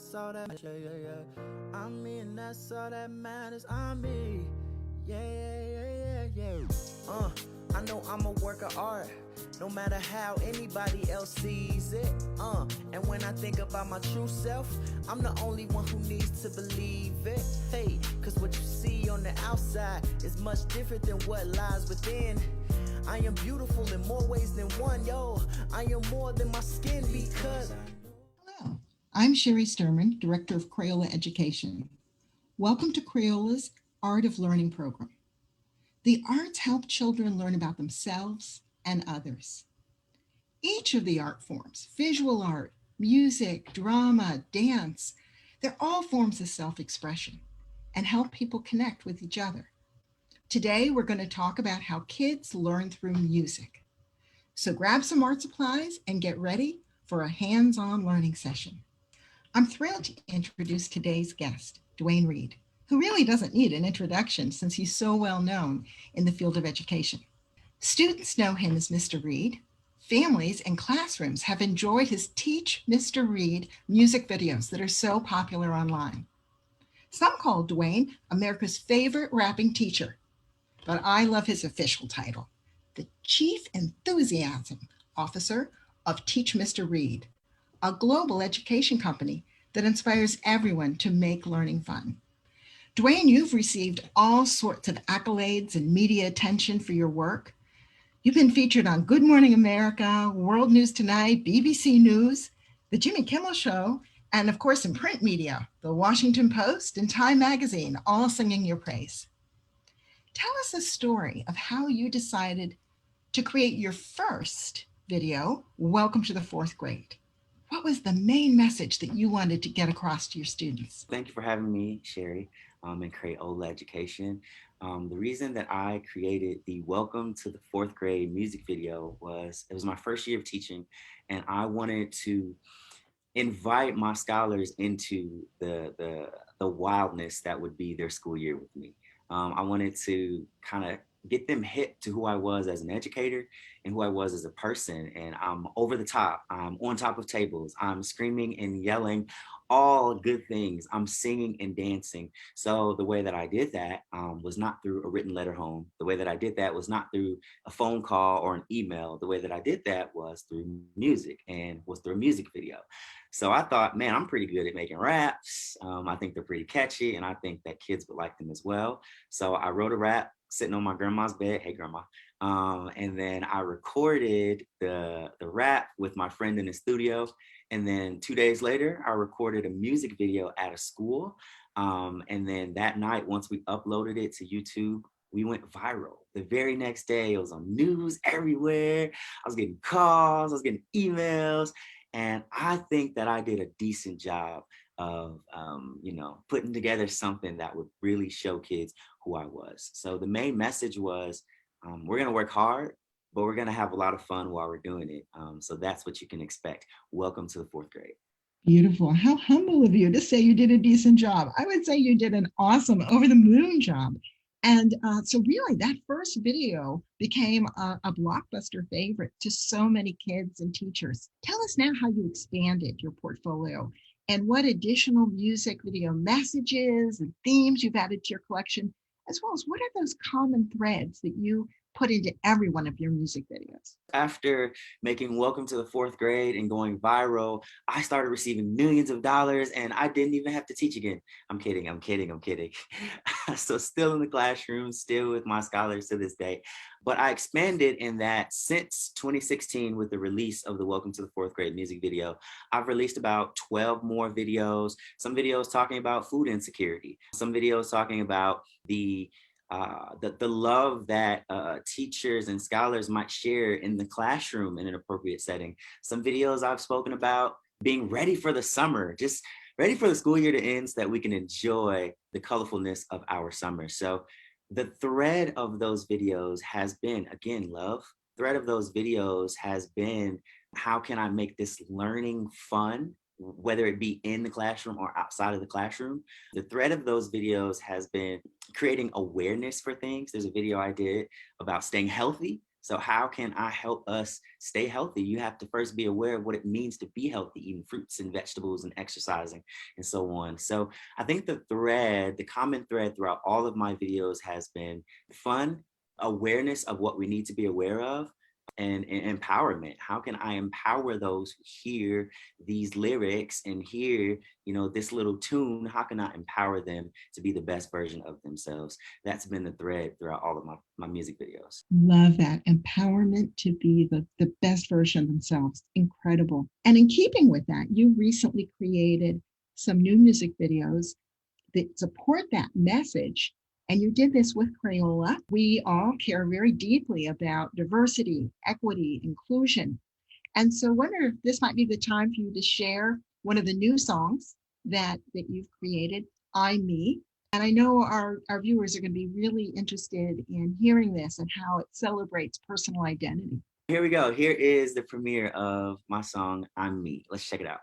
that's all that matters. Yeah, yeah, yeah. I mean, that's all that matters. I mean, yeah, yeah, yeah, yeah, yeah. I know I'm a work of art, no matter how anybody else sees it. And when I think about my true self, I'm the only one who needs to believe it. Hey, cause what you see on the outside is much different than what lies within. I am beautiful in more ways than one, yo. I am more than my skin because Hello, I'm Sherry Sturman, Director of Crayola Education. Welcome to Crayola's Art of Learning program. The arts help children learn about themselves and others. Each of the art forms, visual art, music, drama, dance, they're all forms of self-expression and help people connect with each other. Today, we're going to talk about how kids learn through music. So grab some art supplies and get ready for a hands-on learning session. I'm thrilled to introduce today's guest, Dwayne Reed, who really doesn't need an introduction since he's so well known in the field of education. Students know him as Mr. Reed. Families and classrooms have enjoyed his Teach Mr. Reed music videos that are so popular online. Some call Dwayne America's favorite rapping teacher, but I love his official title, the Chief Enthusiasm Officer of Teach Mr. Reed, a global education company that inspires everyone to make learning fun. Dwayne, you've received all sorts of accolades and media attention for your work. You've been featured on Good Morning America, World News Tonight, BBC News, The Jimmy Kimmel Show, and of course in print media, The Washington Post and Time Magazine, all singing your praise. Tell us a story of how you decided to create your first video, Welcome to the Fourth Grade. What was the main message that you wanted to get across to your students? Thank you for having me, Sherry, and Crayola Education. The reason that I created the Welcome to the Fourth Grade music video was it was my first year of teaching, and I wanted to invite my scholars into the wildness that would be their school year with me. I wanted to kind of get them hip to who I was as an educator and who I was as a person. And I'm over the top. I'm on top of tables. I'm screaming and yelling all good things. I'm singing and dancing. So the way that I did that was not through a written letter home. The way that I did that was not through a phone call or an email. The way that I did that was through music and was through a music video. So I thought, man, I'm pretty good at making raps. I think they're pretty catchy, and I think that kids would like them as well. So I wrote a rap sitting on my grandma's bed. Hey, grandma. And then I recorded the rap with my friend in the studio. And then 2 days later, I recorded a music video at a school. And then that night, once we uploaded it to YouTube, we went viral. The very next day, it was on news everywhere. I was getting calls, I was getting emails. And I think that I did a decent job of, putting together something that would really show kids who I was. So the main message was, we're going to work hard, but we're going to have a lot of fun while we're doing it. So that's what you can expect. Welcome to the fourth grade. Beautiful. How humble of you to say you did a decent job. I would say you did an awesome, over the moon job. And so really that first video became a blockbuster favorite to so many kids and teachers. Tell us now how you expanded your portfolio and what additional music video messages and themes you've added to your collection, as well as what are those common threads that you put into every one of your music videos? After making Welcome to the Fourth Grade and going viral, I started receiving millions of dollars and I didn't even have to teach again. I'm kidding. So still in the classroom, still with my scholars to this day. But I expanded in that since 2016 with the release of the Welcome to the Fourth Grade music video, I've released about 12 more videos, some videos talking about food insecurity, some videos talking about the love that teachers and scholars might share in the classroom in an appropriate setting. Some videos I've spoken about being ready for the summer, just ready for the school year to end so that we can enjoy the colorfulness of our summer. So the thread of those videos has been, again, love. The thread of those videos has been, how can I make this learning fun, whether it be in the classroom or outside of the classroom? The thread of those videos has been creating awareness for things. There's a video I did about staying healthy. So how can I help us stay healthy? You have to first be aware of what it means to be healthy, eating fruits and vegetables and exercising and so on. So I think the common thread throughout all of my videos has been fun, awareness of what we need to be aware of, and empowerment. How can I empower those who hear these lyrics and hear, this little tune? How can I empower them to be the best version of themselves? That's been the thread throughout all of my music videos. Love that. Empowerment to be the best version of themselves. Incredible. And in keeping with that, you recently created some new music videos that support that message. And you did this with Crayola. We all care very deeply about diversity, equity, inclusion. And so I wonder if this might be the time for you to share one of the new songs that you've created, I Me. And I know our viewers are going to be really interested in hearing this and how it celebrates personal identity. Here we go. Here is the premiere of my song, I'm Me. Let's check it out.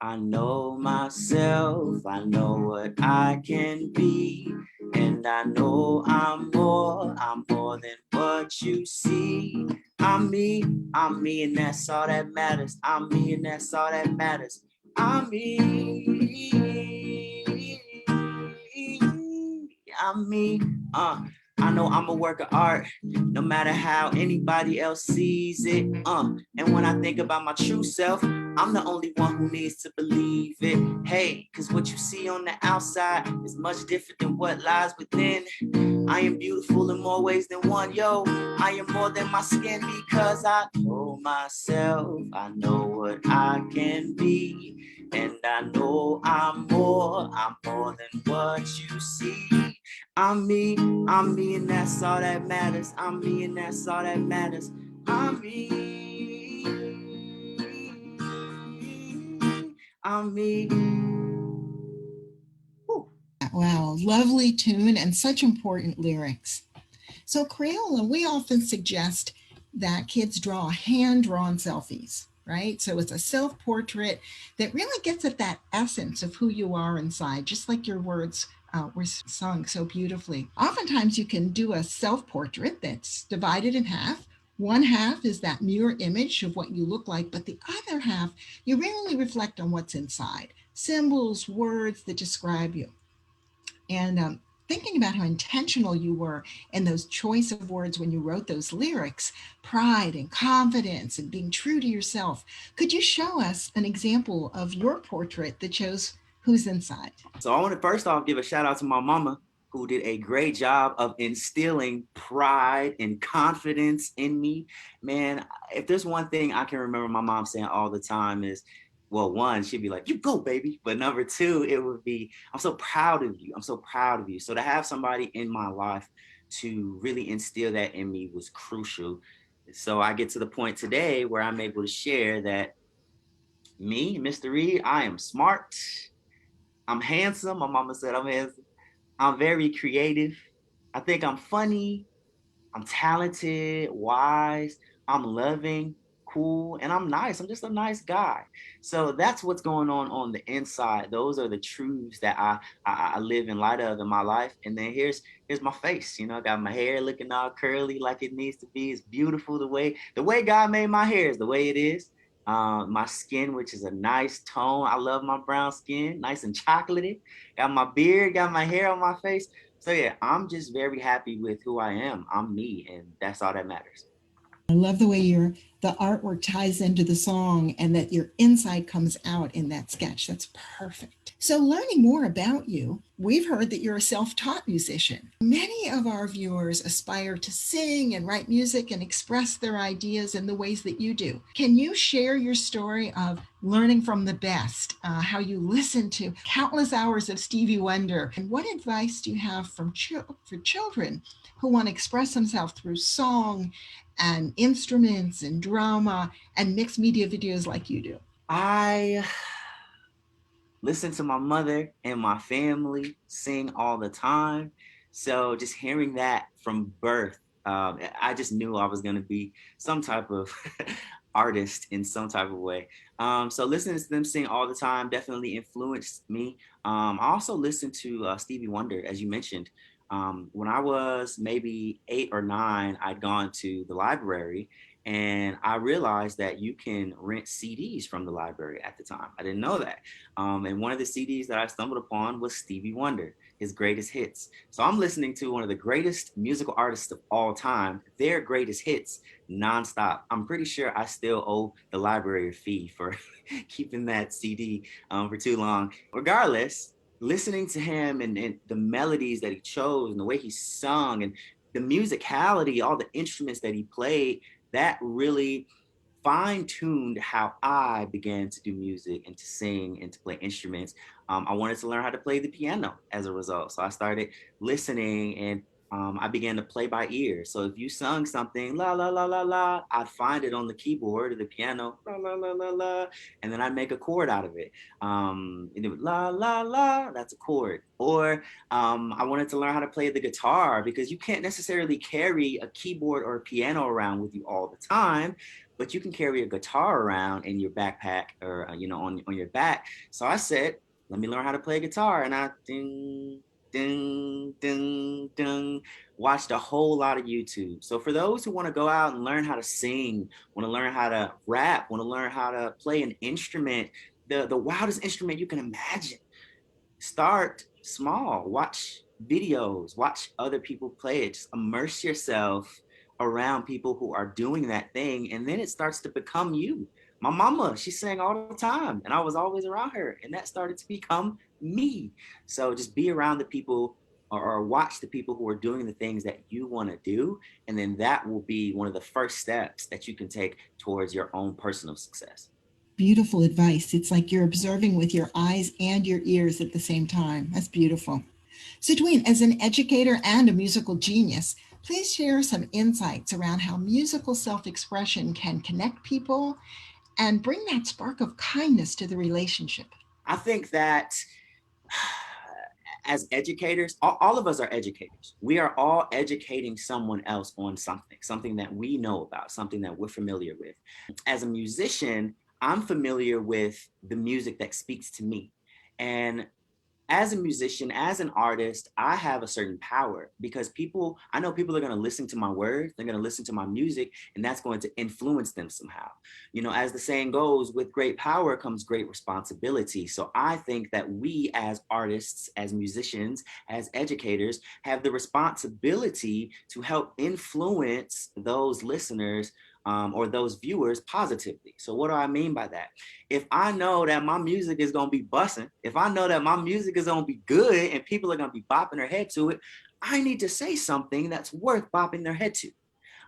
I know myself, I know what I can be, and I know I'm more than what you see. I'm me, and that's all that matters. I'm me, and that's all that matters. I'm me, I'm me, I know I'm a work of art, no matter how anybody else sees it. And when I think about my true self, I'm the only one who needs to believe it. Hey, cause what you see on the outside is much different than what lies within. I am beautiful in more ways than one, yo. I am more than my skin because I know myself. I know what I can be. And I know I'm more than what you see. I'm me, and that's all that matters. I'm me, and that's all that matters. I'm me, I'm me. Woo. Wow, lovely tune and such important lyrics. So Crayola, we often suggest that kids draw hand-drawn selfies, right? So it's a self-portrait that really gets at that essence of who you are inside, just like your words were sung so beautifully. Oftentimes you can do a self-portrait that's divided in half. One half is that mirror image of what you look like, but the other half, you really reflect on what's inside, symbols, words that describe you. And thinking about how intentional you were in those choice of words when you wrote those lyrics, pride and confidence and being true to yourself, could you show us an example of your portrait that shows who's inside? So I want to first off give a shout out to my mama, who did a great job of instilling pride and confidence in me. Man, if there's one thing I can remember my mom saying all the time is, well, one, she'd be like, you go, baby. But number two, it would be, I'm so proud of you. I'm so proud of you. So to have somebody in my life to really instill that in me was crucial. So I get to the point today where I'm able to share that me, Mr. Reed, I am smart. I'm handsome. My mama said I'm handsome. I'm very creative. I think I'm funny. I'm talented, wise, I'm loving, cool, and I'm nice. I'm just a nice guy. So that's what's going on the inside. Those are the truths that I live in light of in my life. And then here's my face. I got my hair looking all curly like it needs to be. It's beautiful the way God made my hair is the way it is. My skin, which is a nice tone. I love my brown skin, nice and chocolatey. Got my beard, got my hair on my face. So yeah, I'm just very happy with who I am. I'm me, and that's all that matters. I love the way the artwork ties into the song and that your inside comes out in that sketch. That's perfect. So learning more about you, we've heard that you're a self-taught musician. Many of our viewers aspire to sing and write music and express their ideas in the ways that you do. Can you share your story of learning from the best, how you listened to countless hours of Stevie Wonder, and what advice do you have for children who want to express themselves through song and instruments and drama and mixed media videos like you do? I listen to my mother and my family sing all the time. So just hearing that from birth, I just knew I was going to be some type of artist in some type of way. So listening to them sing all the time definitely influenced me. I also listened to Stevie Wonder, as you mentioned. When I was maybe 8 or 9, I'd gone to the library and I realized that you can rent CDs from the library at the time. I didn't know that. And one of the CDs that I stumbled upon was Stevie Wonder, his greatest hits. So I'm listening to one of the greatest musical artists of all time, their greatest hits, nonstop. I'm pretty sure I still owe the library a fee for keeping that CD for too long. Regardless, listening to him and the melodies that he chose and the way he sung and the musicality, all the instruments that he played, that really fine-tuned how I began to do music and to sing and to play instruments. I wanted to learn how to play the piano as a result. So I started listening and I began to play by ear. So if you sung something, la, la, la, la, la, I'd find it on the keyboard or the piano, la, la, la, la, la, and then I'd make a chord out of it. And it would, la, la, la, that's a chord. Or I wanted to learn how to play the guitar because you can't necessarily carry a keyboard or a piano around with you all the time, but you can carry a guitar around in your backpack or, on your back. So I said, let me learn how to play guitar. And I ding, ding, ding, ding, watched a whole lot of YouTube. So for those who want to go out and learn how to sing, want to learn how to rap, want to learn how to play an instrument, the wildest instrument you can imagine, start small, watch videos, watch other people play it, just immerse yourself around people who are doing that thing, and then it starts to become you. My mama, she sang all the time and I was always around her, and that started to become me. So just be around the people or watch the people who are doing the things that you want to do, and then that will be one of the first steps that you can take towards your own personal success. Beautiful advice. It's like you're observing with your eyes and your ears at the same time. That's beautiful. So, Dwayne, as an educator and a musical genius, please share some insights around how musical self expression can connect people and bring that spark of kindness to the relationship. I think that as educators, all of us are educators. We are all educating someone else on something that we know about, something that we're familiar with. As a musician, I'm familiar with the music that speaks to me. And as a musician, as an artist, I have a certain power because I know people are going to listen to my words, they're going to listen to my music, and that's going to influence them somehow. As the saying goes, with great power comes great responsibility. So I think that we as artists, as musicians, as educators, have the responsibility to help influence those listeners or those viewers positively. So what do I mean by that? If I know that my music is going to be bussing, if I know that my music is going to be good and people are going to be bopping their head to it, I need to say something that's worth bopping their head to.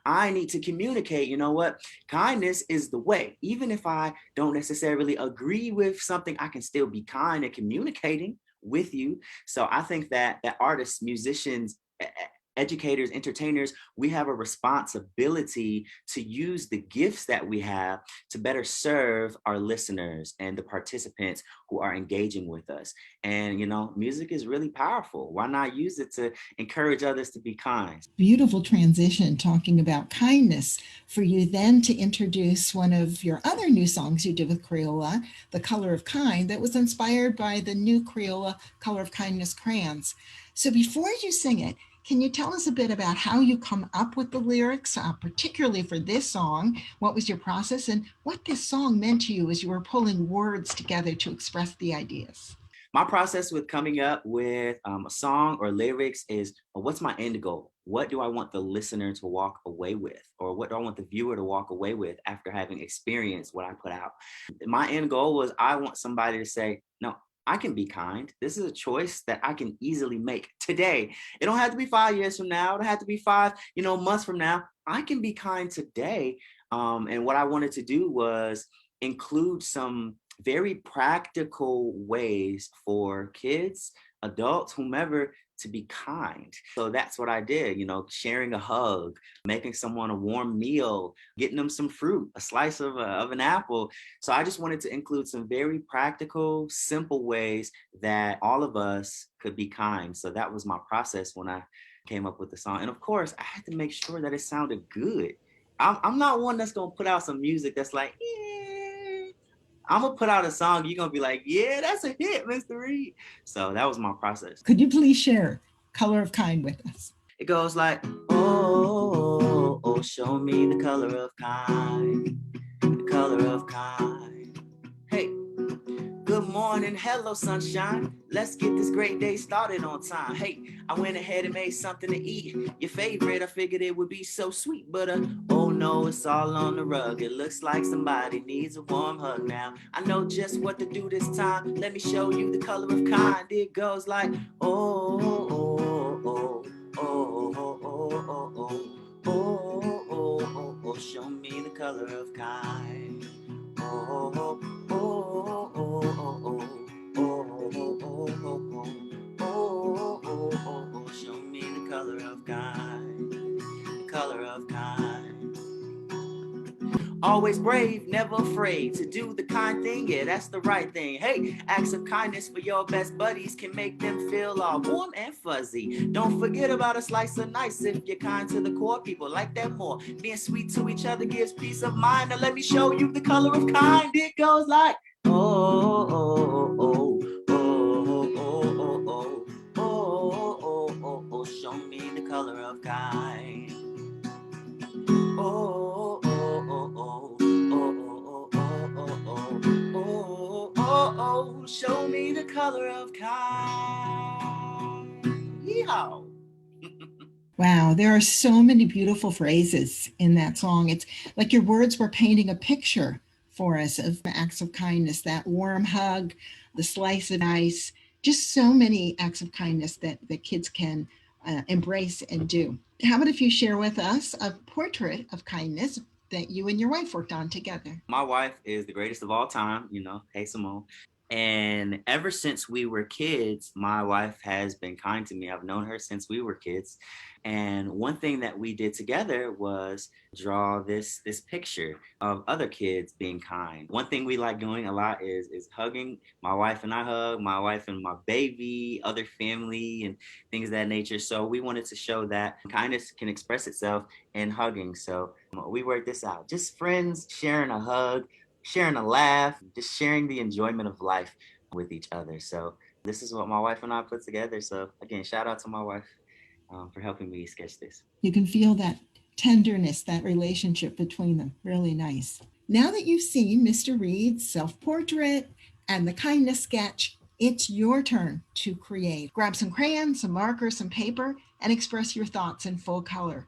I need to communicate, you know what? Kindness is the way. Even if I don't necessarily agree with something, I can still be kind and communicating with you. So I think that artists, musicians, educators, entertainers, we have a responsibility to use the gifts that we have to better serve our listeners and the participants who are engaging with us. And, music is really powerful. Why not use it to encourage others to be kind? Beautiful transition talking about kindness for you then to introduce one of your other new songs you did with Crayola, The Color of Kind, that was inspired by the new Crayola Color of Kindness crayons. So before you sing it, can you tell us a bit about how you come up with the lyrics, particularly for this song? What was your process and what this song meant to you as you were pulling words together to express the ideas? My process with coming up with a song or lyrics is what's my end goal? What do I want the listener to walk away with? Or what do I want the viewer to walk away with after having experienced what I put out? My end goal was I want somebody to say, no, I can be kind. This is a choice that I can easily make today. It don't have to be 5 years from now. It don't have to be 5 months from now. I can be kind today. And what I wanted to do was include some very practical ways for kids, adults, whomever, to be kind. So that's what I did, sharing a hug, making someone a warm meal, getting them some fruit, a slice of an apple. So I just wanted to include some very practical, simple ways that all of us could be kind. So that was my process when I came up with the song. And of course, I had to make sure that it sounded good. I'm not one that's going to put out some music that's like, I'm going to put out a song, you're going to be like, yeah, that's a hit, Mr. Reed. So that was my process. Could you please share Color of Kind with us. It goes like, oh, oh, show me the color of kind, the color of kind. Hey, good morning, hello sunshine. Let's get this great day started on time. Hey, I went ahead and made something to eat. Your favorite, I figured it would be so sweet. But oh no, it's all on the rug. It looks like somebody needs a warm hug now. I know just what to do this time. Let me show you the color of kind. It goes like, oh, oh, oh, oh, oh, oh, oh, oh, oh, oh, oh, oh, show me the color of kind. Oh, oh, oh, oh, oh, oh, oh, oh, oh, show me the color of kind, the color of kind. Always brave, never afraid to do the kind thing. Yeah, that's the right thing. Hey, acts of kindness for your best buddies can make them feel all warm and fuzzy. Don't forget about a slice of nice if you're kind to the core. People like that more. Being sweet to each other gives peace of mind. Now let me show you the color of kind. It goes like, oh, oh, oh, oh, oh, oh, oh, oh, oh, oh, oh, show me the color of kind. Oh, oh, oh, oh, oh, oh, oh, oh, oh, oh, oh, show me the color of kind. Yeehaw. Wow, there are so many beautiful phrases in that song. It's like your words were painting a picture for us of acts of kindness, that warm hug, the slice of ice, just so many acts of kindness that kids can embrace and do. How about if you share with us a portrait of kindness that you and your wife worked on together? My wife is the greatest of all time, hey Simone. And ever since we were kids, my wife has been kind to me. I've known her since we were kids. And one thing that we did together was draw this picture of other kids being kind. One thing we like doing a lot is hugging. My wife and I hug, my wife and my baby, other family, and things of that nature. So we wanted to show that kindness can express itself in hugging. So we worked this out. Just friends sharing a hug, sharing a laugh, just sharing the enjoyment of life with each other. So this is what my wife and I put together. So again, shout out to my wife for helping me sketch this. You can feel that tenderness, that relationship between them. Really nice. Now that you've seen Mr. Reed's self-portrait and the kindness sketch, it's your turn to create. Grab some crayons, some markers, some paper, and express your thoughts in full color.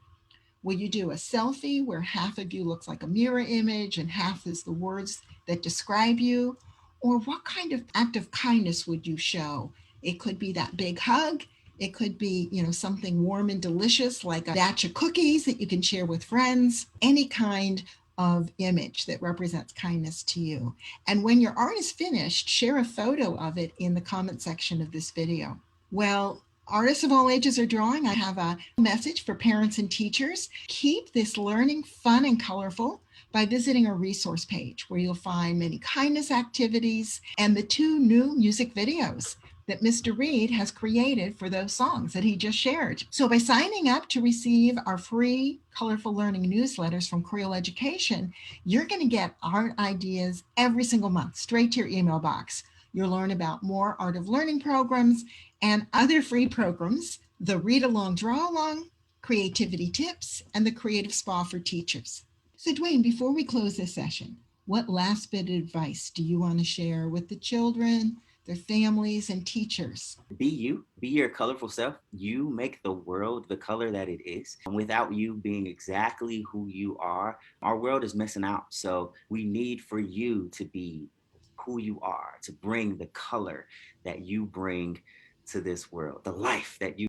Will you do a selfie where half of you looks like a mirror image and half is the words that describe you? Or what kind of act of kindness would you show? It could be that big hug. It could be, something warm and delicious like a batch of cookies that you can share with friends, any kind of image that represents kindness to you. And when your art is finished, share a photo of it in the comment section of this video. Well, artists of all ages are drawing. I have a message for parents and teachers. Keep this learning fun and colorful by visiting our resource page where you'll find many kindness activities and the 2 new music videos that Mr. Reed has created for those songs that he just shared. So by signing up to receive our free Colorful Learning newsletters from Crayola Education, you're going to get art ideas every single month straight to your email box. You'll learn about more Art of Learning programs and other free programs, the Read Along, Draw Along, Creativity Tips, and the Creative Spa for Teachers. So Dwayne, before we close this session, what last bit of advice do you want to share with the children, their families, and teachers? Be you, be your colorful self. You make the world the color that it is. And without you being exactly who you are, our world is missing out. So we need for you to be who you are, to bring the color that you bring to this world, the life that you